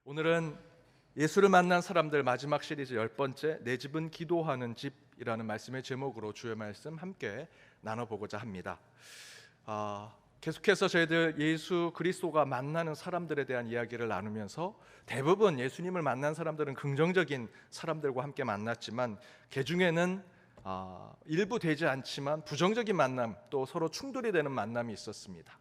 오늘은 예수를 만난 사람들 마지막 시리즈 10번째 내 집은 기도하는 집이라는 말씀의 제목으로 주의 말씀 함께 나눠보고자 합니다. 계속해서 저희들 예수 그리스도가 만나는 사람들에 대한 이야기를 나누면서 대부분 예수님을 만난 사람들은 긍정적인 사람들과 함께 만났지만 그 중에는 일부 되지 않지만 부정적인 만남, 또 서로 충돌이 되는 만남이 있었습니다.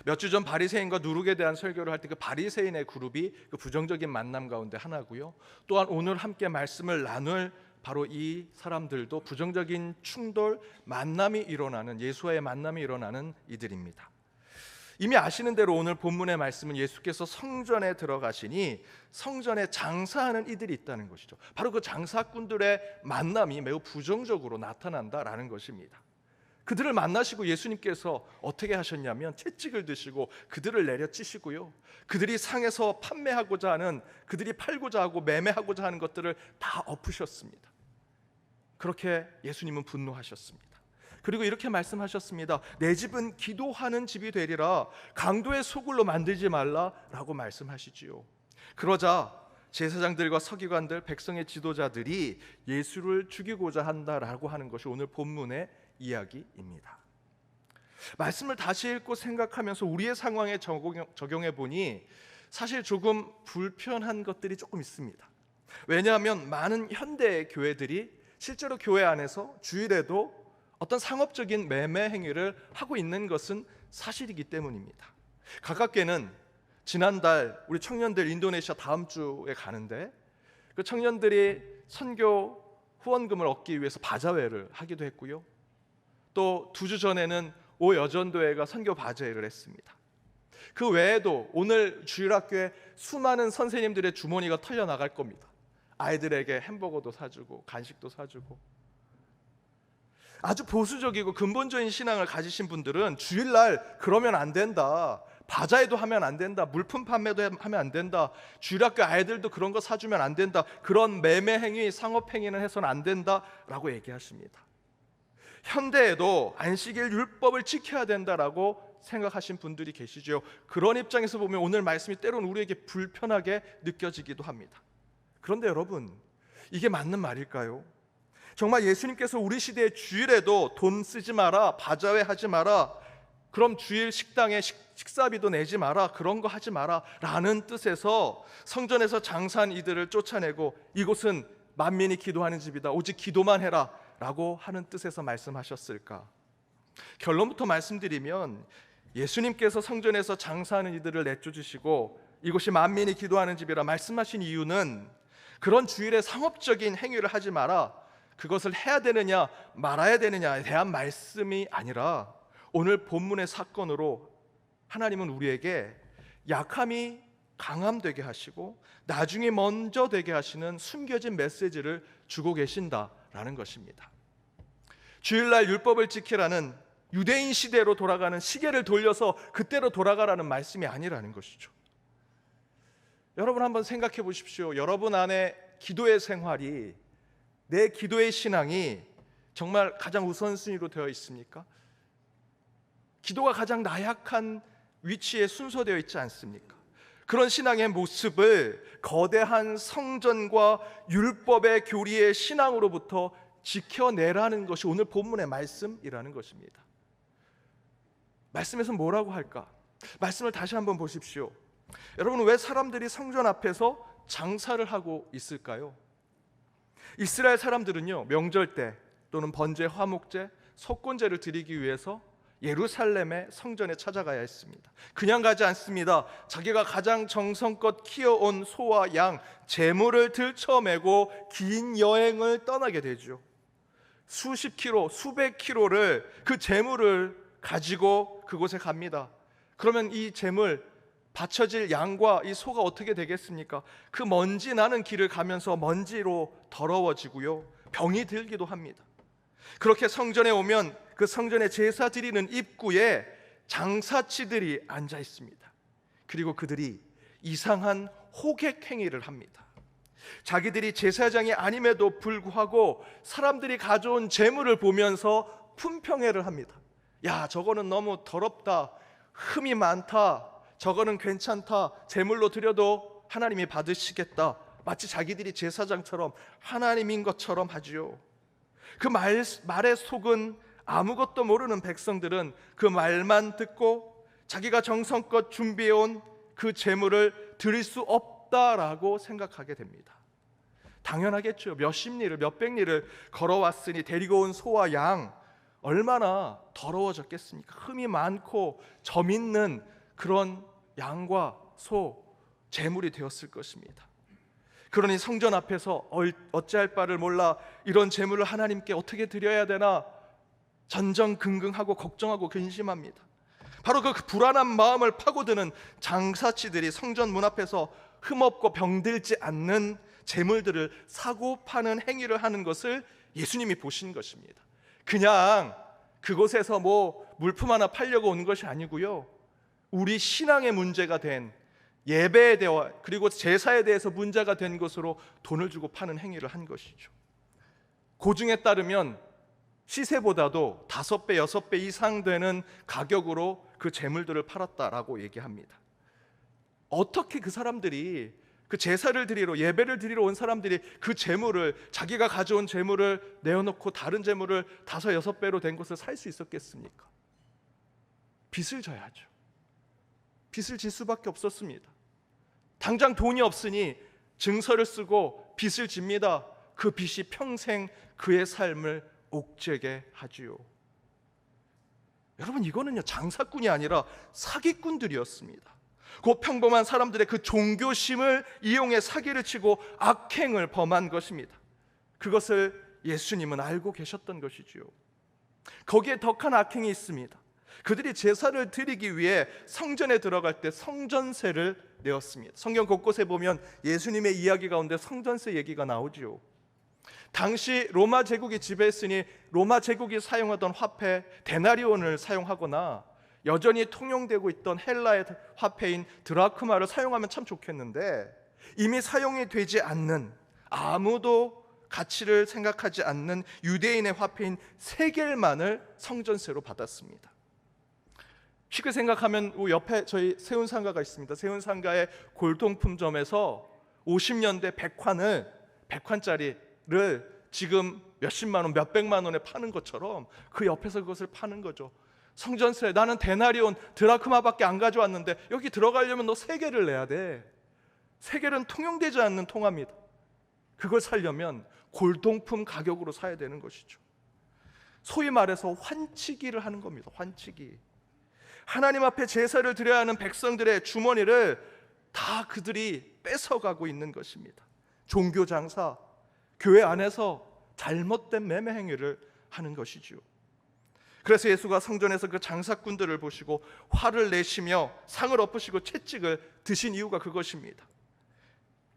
몇 주 전 바리새인과 누룩에 대한 설교를 할 때 그 바리새인의 그룹이 그 부정적인 만남 가운데 하나고요. 또한 오늘 함께 말씀을 나눌 바로 이 사람들도 부정적인 충돌, 만남이 일어나는, 예수와의 만남이 일어나는 이들입니다. 이미 아시는 대로 오늘 본문의 말씀은 예수께서 성전에 들어가시니 성전에 장사하는 이들이 있다는 것이죠. 바로 그 장사꾼들의 만남이 매우 부정적으로 나타난다라는 것입니다. 그들을 만나시고 예수님께서 어떻게 하셨냐면 채찍을 드시고 그들을 내려치시고요, 그들이 상에서 판매하고자 하는, 그들이 팔고자 하고 매매하고자 하는 것들을 다 엎으셨습니다. 그렇게 예수님은 분노하셨습니다. 그리고 이렇게 말씀하셨습니다. 내 집은 기도하는 집이 되리라. 강도의 소굴로 만들지 말라라고 말씀하시지요. 그러자 제사장들과 서기관들, 백성의 지도자들이 예수를 죽이고자 한다라고 하는 것이 오늘 본문의 이야기입니다. 말씀을 다시 읽고 생각하면서 우리의 상황에 적용해 보니 사실 조금 불편한 것들이 조금 있습니다. 왜냐하면 많은 현대 교회들이 실제로 교회 안에서 주일에도 어떤 상업적인 매매 행위를 하고 있는 것은 사실이기 때문입니다. 가깝게는 지난달 우리 청년들 인도네시아 다음 주에 가는데 그 청년들이 선교 후원금을 얻기 위해서 바자회를 하기도 했고요, 또 2주 전에는 오여전도회가 선교 바자회를 했습니다. 그 외에도 오늘 주일학교에 수많은 선생님들의 주머니가 털려 나갈 겁니다. 아이들에게 햄버거도 사주고 간식도 사주고. 아주 보수적이고 근본적인 신앙을 가지신 분들은 주일날 그러면 안 된다, 바자회도 하면 안 된다, 물품 판매도 하면 안 된다, 주일학교 아이들도 그런 거 사주면 안 된다, 그런 매매 행위, 상업 행위는 해서는 안 된다라고 얘기하십니다. 현대에도 안식일 율법을 지켜야 된다라고 생각하신 분들이 계시죠. 그런 입장에서 보면 오늘 말씀이 때로는 우리에게 불편하게 느껴지기도 합니다. 그런데 여러분, 이게 맞는 말일까요? 정말 예수님께서 우리 시대의 주일에도 돈 쓰지 마라, 바자회 하지 마라, 그럼 주일 식당에 식사비도 내지 마라, 그런 거 하지 마라 라는 뜻에서 성전에서 장사한 이들을 쫓아내고 이곳은 만민이 기도하는 집이다, 오직 기도만 해라 라고 하는 뜻에서 말씀하셨을까? 결론부터 말씀드리면 예수님께서 성전에서 장사하는 이들을 내쫓으시고 이곳이 만민이 기도하는 집이라 말씀하신 이유는 그런 주일에 상업적인 행위를 하지 마라, 그것을 해야 되느냐 말아야 되느냐에 대한 말씀이 아니라 오늘 본문의 사건으로 하나님은 우리에게 약함이 강함되게 하시고 나중에 먼저 되게 하시는 숨겨진 메시지를 주고 계신다라는 것입니다. 주일날 율법을 지키라는 유대인 시대로 돌아가는, 시계를 돌려서 그때로 돌아가라는 말씀이 아니라는 것이죠. 여러분 한번 생각해 보십시오. 여러분 안에 기도의 생활이, 내 기도의 신앙이 정말 가장 우선순위로 되어 있습니까? 기도가 가장 나약한 위치에 순서되어 있지 않습니까? 그런 신앙의 모습을 거대한 성전과 율법의 교리의 신앙으로부터 지켜내라는 것이 오늘 본문의 말씀이라는 것입니다. 말씀에서 뭐라고 할까? 말씀을 다시 한번 보십시오. 여러분, 왜 사람들이 성전 앞에서 장사를 하고 있을까요? 이스라엘 사람들은요, 명절 때 또는 번제, 화목제, 속건제를 드리기 위해서 예루살렘의 성전에 찾아가야 했습니다. 그냥 가지 않습니다. 자기가 가장 정성껏 키워온 소와 양, 제물을 들쳐매고 긴 여행을 떠나게 되죠. 수십 킬로, 수백 킬로를, 그 제물을 가지고 그곳에 갑니다. 그러면 이 제물, 바쳐질 양과 이 소가 어떻게 되겠습니까? 그 먼지 나는 길을 가면서 먼지로 더러워지고요, 병이 들기도 합니다. 그렇게 성전에 오면 그 성전에 제사 드리는 입구에 장사치들이 앉아 있습니다. 그리고 그들이 이상한 호객 행위를 합니다. 자기들이 제사장이 아님에도 불구하고 사람들이 가져온 제물을 보면서 품평회를 합니다. 야, 저거는 너무 더럽다, 흠이 많다, 저거는 괜찮다, 제물로 드려도 하나님이 받으시겠다, 마치 자기들이 제사장처럼 하나님인 것처럼 하지요. 그 말에 속은 아무것도 모르는 백성들은 그 말만 듣고 자기가 정성껏 준비해온 그 제물을 드릴 수 없다라고 생각하게 됩니다. 당연하겠죠. 몇십 리를 몇백 리를 걸어왔으니 데리고 온 소와 양 얼마나 더러워졌겠습니까? 흠이 많고 점 있는 그런 양과 소 제물이 되었을 것입니다. 그러니 성전 앞에서 어찌할 바를 몰라 이런 제물을 하나님께 어떻게 드려야 되나 전전긍긍하고 걱정하고 근심합니다. 바로 그 불안한 마음을 파고드는 장사치들이 성전 문 앞에서 흠없고 병들지 않는 제물들을 사고 파는 행위를 하는 것을 예수님이 보신 것입니다. 그냥 그곳에서 물품 하나 팔려고 온 것이 아니고요, 우리 신앙의 문제가 된 예배에 대해 그리고 제사에 대해서 문제가 된 것으로 돈을 주고 파는 행위를 한 것이죠. 고증에 따르면 시세보다도 5배, 6배 이상 되는 가격으로 그 재물들을 팔았다라고 얘기합니다. 어떻게 그 사람들이 그 제사를 드리러, 예배를 드리러 온 사람들이 그 재물을, 자기가 가져온 재물을 내어놓고 다른 재물을 5, 6배로 된 것을 살 수 있었겠습니까? 빚을 져야죠. 빚을 질 수밖에 없었습니다. 당장 돈이 없으니 증서를 쓰고 빚을 집니다. 그 빚이 평생 그의 삶을 옥죄게 하지요. 여러분, 이거는요 장사꾼이 아니라 사기꾼들이었습니다. 그 평범한 사람들의 그 종교심을 이용해 사기를 치고 악행을 범한 것입니다. 그것을 예수님은 알고 계셨던 것이지요. 거기에 덕한 악행이 있습니다. 그들이 제사를 드리기 위해 성전에 들어갈 때 성전세를 내었습니다. 성경 곳곳에 보면 예수님의 이야기 가운데 성전세 얘기가 나오지요. 당시 로마 제국이 지배했으니 로마 제국이 사용하던 화폐 데나리온을 사용하거나 여전히 통용되고 있던 헬라의 화폐인 드라크마를 사용하면 참 좋겠는데, 이미 사용이 되지 않는, 아무도 가치를 생각하지 않는 유대인의 화폐인 세겔만을 성전세로 받았습니다. 쉽게 생각하면 옆에 저희 세운상가가 있습니다. 세운상가의 골동품점에서 50년대 백환짜리를 지금 몇십만 원, 몇백만 원에 파는 것처럼 그 옆에서 그것을 파는 거죠. 성전세, 나는 데나리온, 드라크마밖에 안 가져왔는데 여기 들어가려면 너 세겔을 내야 돼. 세겔은 통용되지 않는 통화입니다. 그걸 사려면 골동품 가격으로 사야 되는 것이죠. 소위 말해서 환치기를 하는 겁니다. 환치기. 하나님 앞에 제사를 드려야 하는 백성들의 주머니를 다 그들이 뺏어가고 있는 것입니다. 종교 장사, 교회 안에서 잘못된 매매 행위를 하는 것이죠. 그래서 예수가 성전에서 그 장사꾼들을 보시고 화를 내시며 상을 엎으시고 채찍을 드신 이유가 그것입니다.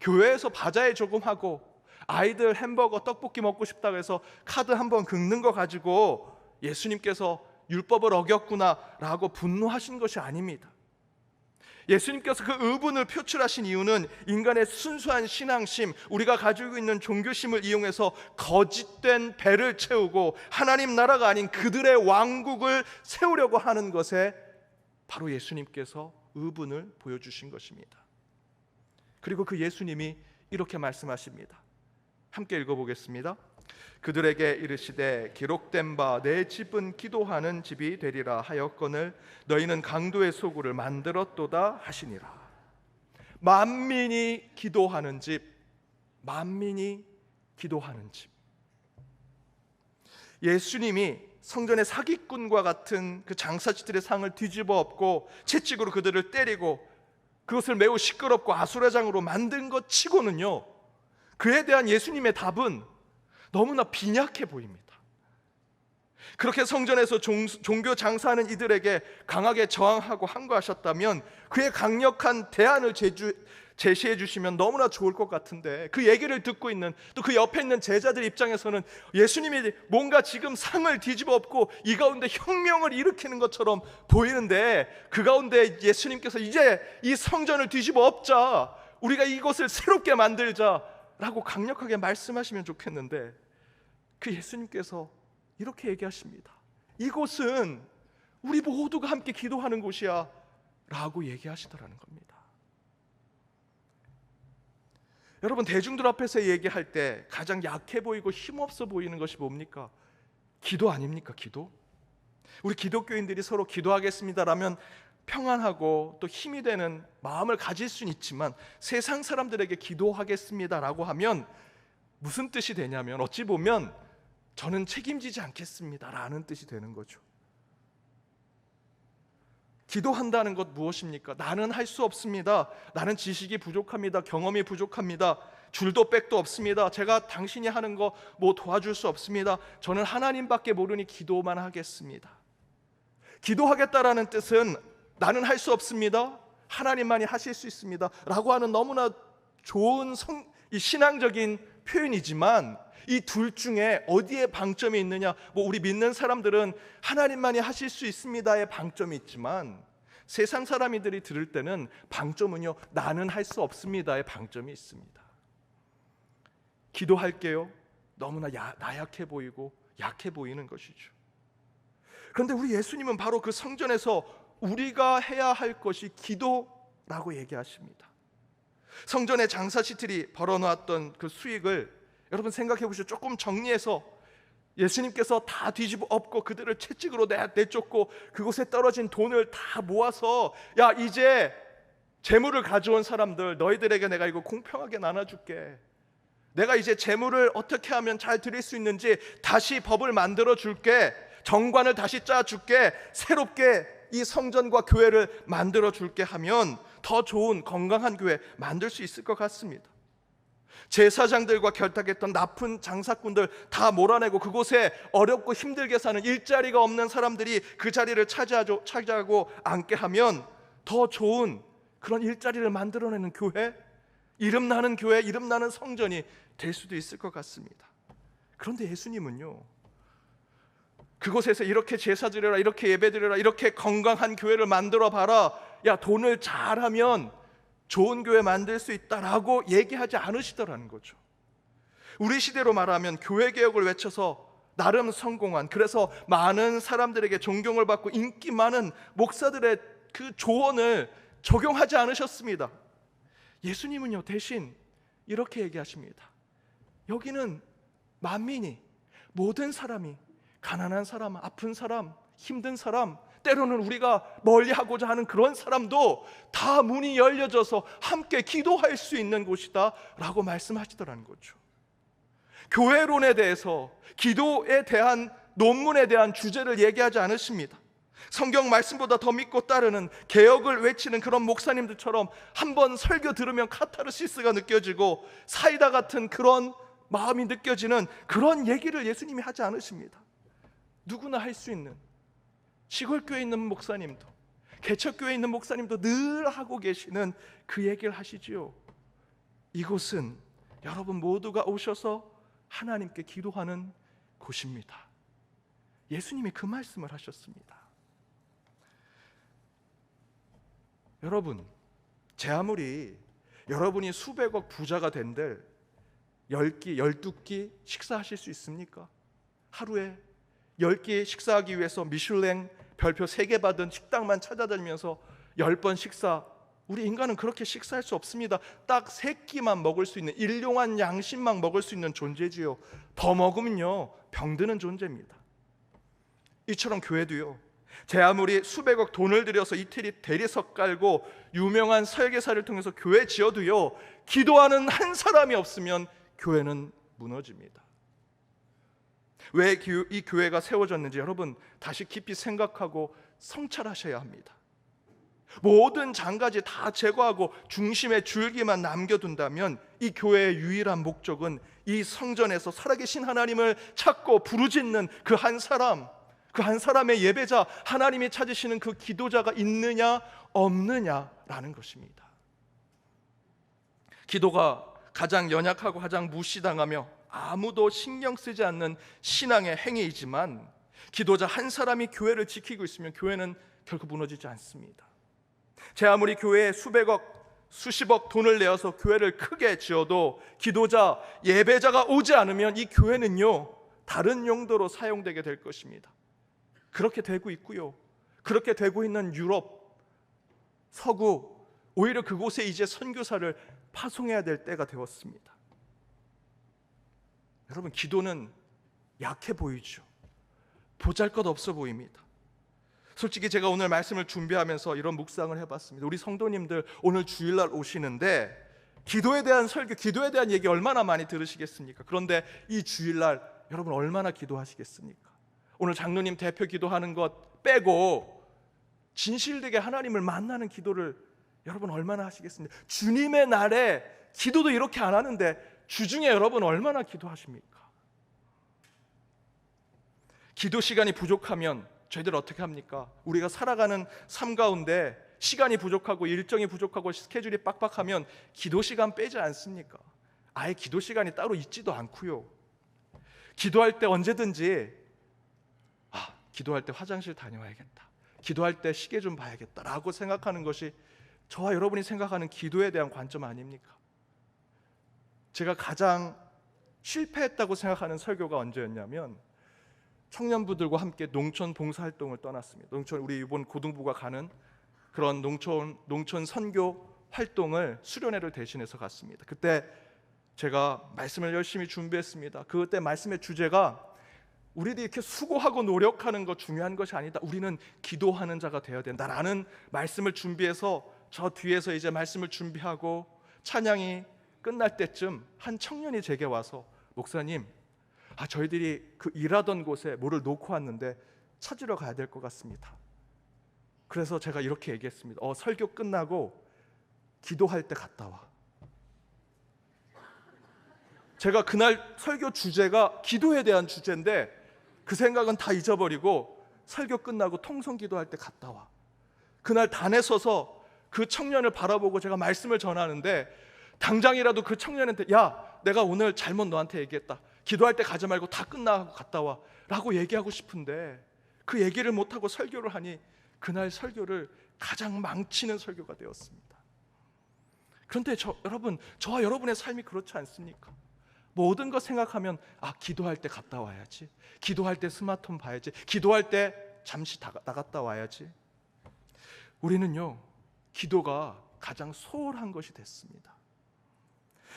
교회에서 바자회 조금 하고 아이들 햄버거 떡볶이 먹고 싶다고 해서 카드 한번 긁는 거 가지고 예수님께서 율법을 어겼구나라고 분노하신 것이 아닙니다. 예수님께서 그 의분을 표출하신 이유는 인간의 순수한 신앙심, 우리가 가지고 있는 종교심을 이용해서 거짓된 배를 채우고 하나님 나라가 아닌 그들의 왕국을 세우려고 하는 것에 바로 예수님께서 의분을 보여주신 것입니다. 그리고 그 예수님이 이렇게 말씀하십니다. 함께 읽어보겠습니다. 그들에게 이르시되 기록된 바 내 집은 기도하는 집이 되리라 하였거늘 너희는 강도의 소굴을 만들었도다 하시니라. 만민이 기도하는 집, 만민이 기도하는 집. 예수님이 성전의 사기꾼과 같은 그 장사치들의 상을 뒤집어 엎고 채찍으로 그들을 때리고 그것을 매우 시끄럽고 아수라장으로 만든 것 치고는요, 그에 대한 예수님의 답은 너무나 빈약해 보입니다. 그렇게 성전에서 종교 장사하는 이들에게 강하게 저항하고 항거하셨다면 그의 강력한 대안을 제시해 주시면 너무나 좋을 것 같은데, 그 얘기를 듣고 있는 또 그 옆에 있는 제자들 입장에서는 예수님이 뭔가 지금 상을 뒤집어 엎고 이 가운데 혁명을 일으키는 것처럼 보이는데, 그 가운데 예수님께서 이제 이 성전을 뒤집어 엎자, 우리가 이것을 새롭게 만들자 라고 강력하게 말씀하시면 좋겠는데, 그 예수님께서 이렇게 얘기하십니다. 이곳은 우리 모두가 함께 기도하는 곳이야 라고 얘기하시더라는 겁니다. 여러분, 대중들 앞에서 얘기할 때 가장 약해 보이고 힘없어 보이는 것이 뭡니까? 기도 아닙니까? 기도? 우리 기독교인들이 서로 기도하겠습니다라면 평안하고 또 힘이 되는 마음을 가질 수는 있지만, 세상 사람들에게 기도하겠습니다라고 하면 무슨 뜻이 되냐면, 어찌 보면 저는 책임지지 않겠습니다라는 뜻이 되는 거죠. 기도한다는 것 무엇입니까? 나는 할 수 없습니다. 나는 지식이 부족합니다. 경험이 부족합니다. 줄도 백도 없습니다. 제가 당신이 하는 거 뭐 도와줄 수 없습니다. 저는 하나님밖에 모르니 기도만 하겠습니다. 기도하겠다라는 뜻은 나는 할 수 없습니다. 하나님만이 하실 수 있습니다 라고 하는 너무나 좋은 이 신앙적인 표현이지만, 이 둘 중에 어디에 방점이 있느냐? 우리 믿는 사람들은 하나님만이 하실 수 있습니다의 방점이 있지만, 세상 사람들이 들을 때는 방점은요, 나는 할 수 없습니다의 방점이 있습니다. 기도할게요. 너무나 나약해 보이고 약해 보이는 것이죠. 그런데 우리 예수님은 바로 그 성전에서 우리가 해야 할 것이 기도라고 얘기하십니다. 성전에 장사시들이 벌어놓았던 그 수익을 여러분 생각해 보시죠. 조금 정리해서 예수님께서 다 뒤집어 엎고 그들을 채찍으로 내쫓고 그곳에 떨어진 돈을 다 모아서, 야, 이제 재물을 가져온 사람들, 너희들에게 내가 이거 공평하게 나눠줄게. 내가 이제 재물을 어떻게 하면 잘 드릴 수 있는지 다시 법을 만들어 줄게. 정관을 다시 짜줄게. 새롭게 이 성전과 교회를 만들어 줄게 하면 더 좋은 건강한 교회 만들 수 있을 것 같습니다. 제사장들과 결탁했던 나쁜 장사꾼들 다 몰아내고 그곳에 어렵고 힘들게 사는 일자리가 없는 사람들이 그 자리를 차지하고 앉게 하면 더 좋은 그런 일자리를 만들어내는 교회, 이름나는 교회, 이름나는 성전이 될 수도 있을 것 같습니다. 그런데 예수님은요, 그곳에서 이렇게 제사 드려라, 이렇게 예배 드려라, 이렇게 건강한 교회를 만들어 봐라, 야, 돈을 잘하면 좋은 교회 만들 수 있다라고 얘기하지 않으시더라는 거죠. 우리 시대로 말하면 교회 개혁을 외쳐서 나름 성공한, 그래서 많은 사람들에게 존경을 받고 인기 많은 목사들의 그 조언을 적용하지 않으셨습니다. 예수님은요, 대신 이렇게 얘기하십니다. 여기는 만민이, 모든 사람이, 가난한 사람, 아픈 사람, 힘든 사람, 때로는 우리가 멀리하고자 하는 그런 사람도 다 문이 열려져서 함께 기도할 수 있는 곳이다 라고 말씀하시더라는 거죠. 교회론에 대해서, 기도에 대한 논문에 대한 주제를 얘기하지 않으십니다. 성경 말씀보다 더 믿고 따르는, 개혁을 외치는 그런 목사님들처럼 한번 설교 들으면 카타르시스가 느껴지고 사이다 같은 그런 마음이 느껴지는 그런 얘기를 예수님이 하지 않으십니다. 누구나 할 수 있는, 시골교회에 있는 목사님도, 개척교회에 있는 목사님도 늘 하고 계시는 그 얘기를 하시지요. 이곳은 여러분 모두가 오셔서 하나님께 기도하는 곳입니다. 예수님이 그 말씀을 하셨습니다. 여러분, 제 아무리 여러분이 수백억 부자가 된들 10끼, 12끼 식사하실 수 있습니까? 하루에 10끼 식사하기 위해서 미슐랭 별표 3개 받은 식당만 찾아다니면서 10번 식사, 우리 인간은 그렇게 식사할 수 없습니다. 딱 3끼만 먹을 수 있는, 일용한 양식만 먹을 수 있는 존재지요. 더 먹으면요, 병드는 존재입니다. 이처럼 교회도요, 제 아무리 수백억 돈을 들여서 이태리 대리석 깔고 유명한 설계사를 통해서 교회 지어도요, 기도하는 한 사람이 없으면 교회는 무너집니다. 왜 이 교회가 세워졌는지 여러분 다시 깊이 생각하고 성찰하셔야 합니다. 모든 장가지 다 제거하고 중심의 줄기만 남겨둔다면 이 교회의 유일한 목적은 이 성전에서 살아계신 하나님을 찾고 부르짖는 그 한 사람, 그 한 사람의 예배자, 하나님이 찾으시는 그 기도자가 있느냐 없느냐라는 것입니다. 기도가 가장 연약하고 가장 무시당하며 아무도 신경 쓰지 않는 신앙의 행위이지만, 기도자 한 사람이 교회를 지키고 있으면 교회는 결코 무너지지 않습니다. 제 아무리 교회에 수백억, 수십억 돈을 내어서 교회를 크게 지어도 기도자, 예배자가 오지 않으면 이 교회는요, 다른 용도로 사용되게 될 것입니다. 그렇게 되고 있고요, 그렇게 되고 있는 유럽, 서구, 오히려 그곳에 이제 선교사를 파송해야 될 때가 되었습니다. 여러분, 기도는 약해 보이죠. 보잘것없어 보입니다. 솔직히 제가 오늘 말씀을 준비하면서 이런 묵상을 해봤습니다. 우리 성도님들 오늘 주일날 오시는데 기도에 대한 설교, 기도에 대한 얘기 얼마나 많이 들으시겠습니까? 그런데 이 주일날 여러분 얼마나 기도하시겠습니까? 오늘 장로님 대표 기도하는 것 빼고 진실되게 하나님을 만나는 기도를 여러분 얼마나 하시겠습니까? 주님의 날에 기도도 이렇게 안 하는데 주중에 여러분 얼마나 기도하십니까? 기도 시간이 부족하면 저희들 어떻게 합니까? 우리가 살아가는 삶 가운데 시간이 부족하고 일정이 부족하고 스케줄이 빡빡하면 기도 시간 빼지 않습니까? 아예 기도 시간이 따로 있지도 않고요. 기도할 때 언제든지 기도할 때 화장실 다녀와야겠다, 기도할 때 시계 좀 봐야겠다라고 생각하는 것이 저와 여러분이 생각하는 기도에 대한 관점 아닙니까? 제가 가장 실패했다고 생각하는 설교가 언제였냐면 청년부들과 함께 농촌 봉사활동을 떠났습니다. 우리 이번 고등부가 가는 그런 농촌 선교 활동을 수련회를 대신해서 갔습니다. 그때 제가 말씀을 열심히 준비했습니다. 그때 말씀의 주제가 우리들이 이렇게 수고하고 노력하는 것 중요한 것이 아니다, 우리는 기도하는 자가 되어야 된다라는 말씀을 준비해서 저 뒤에서 이제 말씀을 준비하고 찬양이 끝날 때쯤 한 청년이 제게 와서 목사님, 저희들이 그 일하던 곳에 뭐를 놓고 왔는데 찾으러 가야 될 것 같습니다. 그래서 제가 이렇게 얘기했습니다. 설교 끝나고 기도할 때 갔다 와. 제가 그날 설교 주제가 기도에 대한 주제인데 그 생각은 다 잊어버리고 설교 끝나고 통성 기도할 때 갔다 와. 그날 단에 서서 그 청년을 바라보고 제가 말씀을 전하는데 당장이라도 그 청년한테 내가 오늘 잘못 너한테 얘기했다, 기도할 때 가지 말고 다 끝나고 갔다 와 라고 얘기하고 싶은데 그 얘기를 못하고 설교를 하니 그날 설교를 가장 망치는 설교가 되었습니다. 그런데 여러분, 저와 여러분의 삶이 그렇지 않습니까? 모든 것 생각하면 기도할 때 갔다 와야지, 기도할 때 스마트폰 봐야지, 기도할 때 잠시 나갔다 와야지. 우리는요, 기도가 가장 소홀한 것이 됐습니다.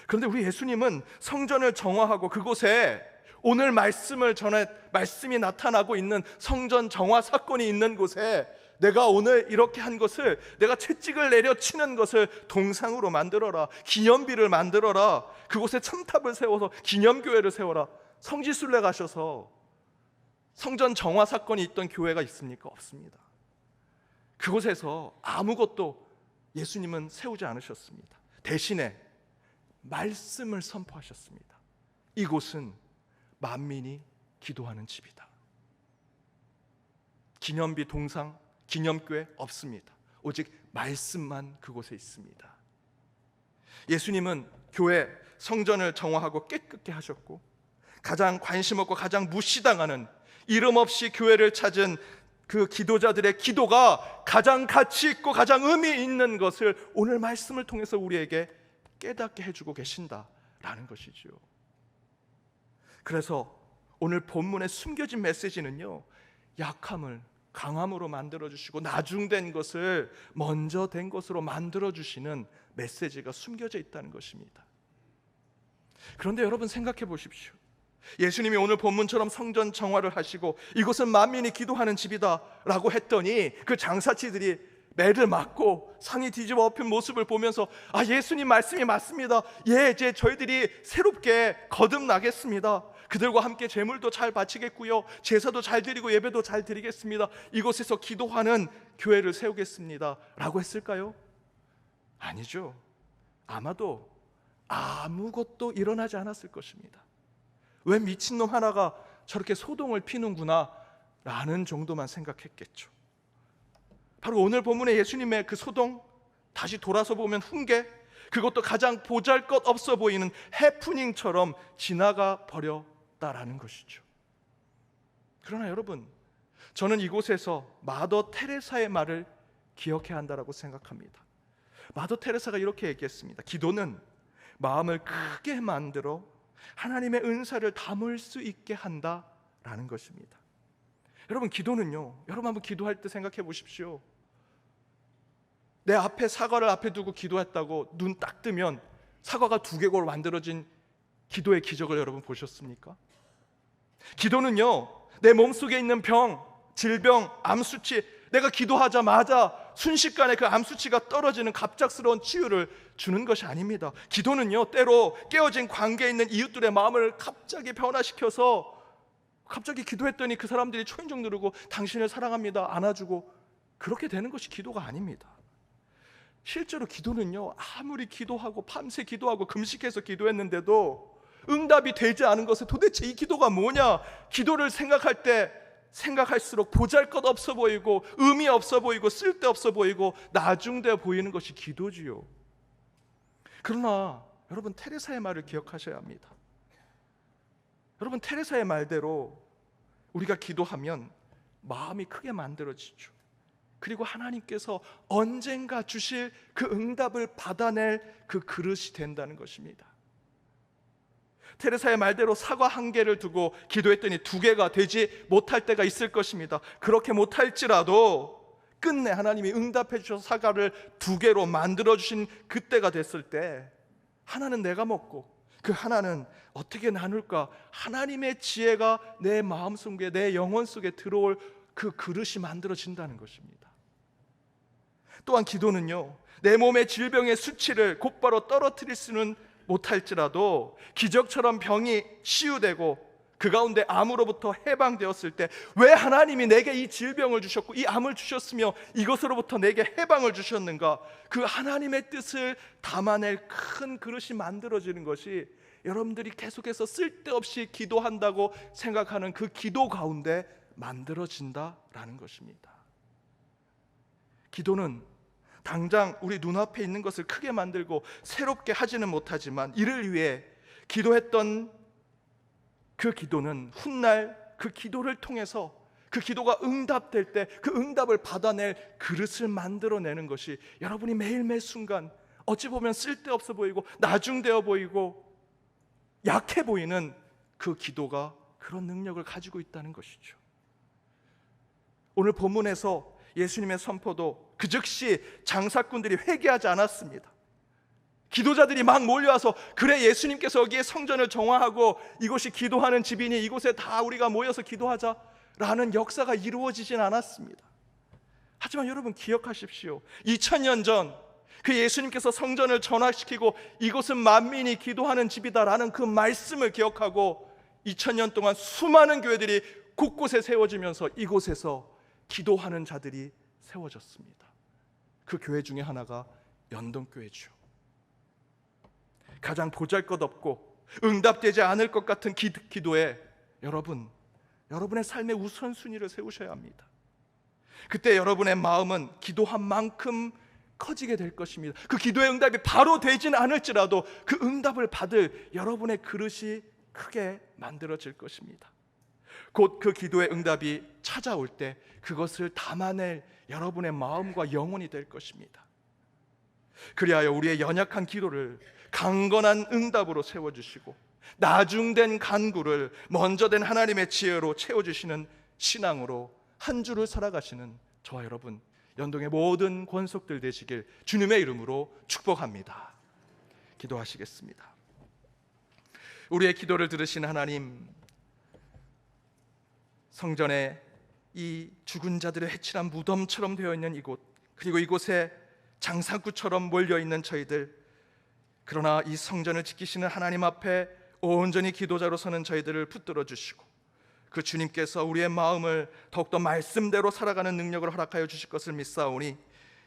그런데 우리 예수님은 성전을 정화하고 그곳에 오늘 말씀이 나타나고 있는 성전 정화 사건이 있는 곳에 내가 오늘 이렇게 한 것을, 내가 채찍을 내려치는 것을 동상으로 만들어라, 기념비를 만들어라, 그곳에 첨탑을 세워서 기념교회를 세워라. 성지순례 가셔서 성전 정화 사건이 있던 교회가 있습니까? 없습니다. 그곳에서 아무것도 예수님은 세우지 않으셨습니다. 대신에 말씀을 선포하셨습니다. 이곳은 만민이 기도하는 집이다. 기념비, 동상, 기념교회 없습니다. 오직 말씀만 그곳에 있습니다. 예수님은 교회 성전을 정화하고 깨끗게 하셨고 가장 관심 없고 가장 무시당하는 이름 없이 교회를 찾은 그 기도자들의 기도가 가장 가치 있고 가장 의미 있는 것을 오늘 말씀을 통해서 우리에게 깨닫게 해주고 계신다라는 것이죠. 그래서 오늘 본문에 숨겨진 메시지는요, 약함을 강함으로 만들어주시고 나중된 것을 먼저 된 것으로 만들어주시는 메시지가 숨겨져 있다는 것입니다. 그런데 여러분 생각해 보십시오. 예수님이 오늘 본문처럼 성전 정화를 하시고 이곳은 만민이 기도하는 집이다 라고 했더니 그 장사치들이 매를 맞고 상이 뒤집어 엎인 모습을 보면서 예수님 말씀이 맞습니다, 이제 저희들이 새롭게 거듭나겠습니다, 그들과 함께 제물도 잘 바치겠고요, 제사도 잘 드리고 예배도 잘 드리겠습니다, 이곳에서 기도하는 교회를 세우겠습니다 라고 했을까요? 아니죠. 아마도 아무것도 일어나지 않았을 것입니다. 왜 미친놈 하나가 저렇게 소동을 피는구나 라는 정도만 생각했겠죠. 바로 오늘 본문의 예수님의 그 소동, 다시 돌아서 보면 훈계, 그것도 가장 보잘것없어 보이는 해프닝처럼 지나가 버렸다라는 것이죠. 그러나 여러분, 저는 이곳에서 마더 테레사의 말을 기억해야 한다라고 생각합니다. 마더 테레사가 이렇게 얘기했습니다. 기도는 마음을 크게 만들어 하나님의 은사를 담을 수 있게 한다라는 것입니다. 여러분, 기도는요, 여러분 한번 기도할 때 생각해 보십시오. 내 앞에 사과를 앞에 두고 기도했다고 눈 딱 뜨면 사과가 2개로 만들어진 기도의 기적을 여러분 보셨습니까? 기도는요, 내 몸속에 있는 병, 질병, 암 수치, 내가 기도하자마자 순식간에 그 암 수치가 떨어지는 갑작스러운 치유를 주는 것이 아닙니다. 기도는요, 때로 깨어진 관계에 있는 이웃들의 마음을 갑자기 변화시켜서 갑자기 기도했더니 그 사람들이 초인종 누르고 당신을 사랑합니다 안아주고 그렇게 되는 것이 기도가 아닙니다. 실제로 기도는요, 아무리 기도하고 밤새 기도하고 금식해서 기도했는데도 응답이 되지 않은 것은 도대체 이 기도가 뭐냐? 기도를 생각할 때 생각할수록 보잘것없어 보이고 의미 없어 보이고 쓸데없어 보이고 나중돼 보이는 것이 기도지요. 그러나 여러분, 테레사의 말을 기억하셔야 합니다. 여러분, 테레사의 말대로 우리가 기도하면 마음이 크게 만들어지죠. 그리고 하나님께서 언젠가 주실 그 응답을 받아낼 그 그릇이 된다는 것입니다. 테레사의 말대로 사과 1개를 두고 기도했더니 2개가 되지 못할 때가 있을 것입니다. 그렇게 못할지라도 끝내 하나님이 응답해 주셔서 사과를 2개로 만들어 주신 그때가 됐을 때 하나는 내가 먹고 그 하나는 어떻게 나눌까? 하나님의 지혜가 내 마음속에, 내 영혼 속에 들어올 그 그릇이 만들어진다는 것입니다. 또한 기도는요, 내 몸의 질병의 수치를 곧바로 떨어뜨릴 수는 못할지라도 기적처럼 병이 치유되고 그 가운데 암으로부터 해방되었을 때 왜 하나님이 내게 이 질병을 주셨고 이 암을 주셨으며 이것으로부터 내게 해방을 주셨는가? 그 하나님의 뜻을 담아낼 큰 그릇이 만들어지는 것이 여러분들이 계속해서 쓸데없이 기도한다고 생각하는 그 기도 가운데 만들어진다라는 것입니다. 기도는 당장 우리 눈앞에 있는 것을 크게 만들고 새롭게 하지는 못하지만 이를 위해 기도했던 그 기도는 훗날 그 기도를 통해서 그 기도가 응답될 때 그 응답을 받아낼 그릇을 만들어내는 것이 여러분이 매일 순간 어찌 보면 쓸데없어 보이고 나중되어 보이고 약해 보이는 그 기도가 그런 능력을 가지고 있다는 것이죠. 오늘 본문에서 예수님의 선포도 그 즉시 장사꾼들이 회개하지 않았습니다. 기도자들이 막 몰려와서 그래, 예수님께서 여기에 성전을 정화하고 이곳이 기도하는 집이니 이곳에 다 우리가 모여서 기도하자라는 역사가 이루어지진 않았습니다. 하지만 여러분 기억하십시오. 2000년 전 그 예수님께서 성전을 전화시키고 이곳은 만민이 기도하는 집이다라는 그 말씀을 기억하고 2000년 동안 수많은 교회들이 곳곳에 세워지면서 이곳에서 기도하는 자들이 세워졌습니다. 그 교회 중에 하나가 연동교회죠. 가장 보잘것없고 응답되지 않을 것 같은 기도에 여러분의 삶의 우선순위를 세우셔야 합니다. 그때 여러분의 마음은 기도한 만큼 커지게 될 것입니다. 그 기도의 응답이 바로 되진 않을지라도 그 응답을 받을 여러분의 그릇이 크게 만들어질 것입니다. 곧 그 기도의 응답이 찾아올 때 그것을 담아낼 여러분의 마음과 영혼이 될 것입니다. 그리하여 우리의 연약한 기도를 강건한 응답으로 세워주시고 나중된 간구를 먼저 된 하나님의 지혜로 채워주시는 신앙으로 한 주를 살아가시는 저와 여러분, 연동의 모든 권속들 되시길 주님의 이름으로 축복합니다. 기도하시겠습니다. 우리의 기도를 들으신 하나님, 성전에 이 죽은 자들의 해칠한 무덤처럼 되어 있는 이곳, 그리고 이곳에 장사꾼처럼 몰려있는 저희들, 그러나 이 성전을 지키시는 하나님 앞에 온전히 기도자로 서는 저희들을 붙들어 주시고 그 주님께서 우리의 마음을 더욱더 말씀대로 살아가는 능력을 허락하여 주실 것을 믿사오니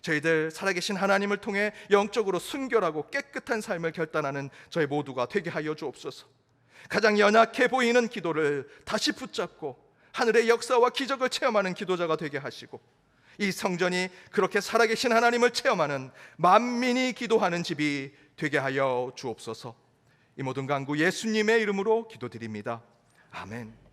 저희들 살아계신 하나님을 통해 영적으로 순결하고 깨끗한 삶을 결단하는 저희 모두가 되게 하여 주옵소서. 가장 연약해 보이는 기도를 다시 붙잡고 하늘의 역사와 기적을 체험하는 기도자가 되게 하시고 이 성전이 그렇게 살아계신 하나님을 체험하는 만민이 기도하는 집이 되게 하여 주옵소서. 이 모든 간구 예수님의 이름으로 기도드립니다. 아멘.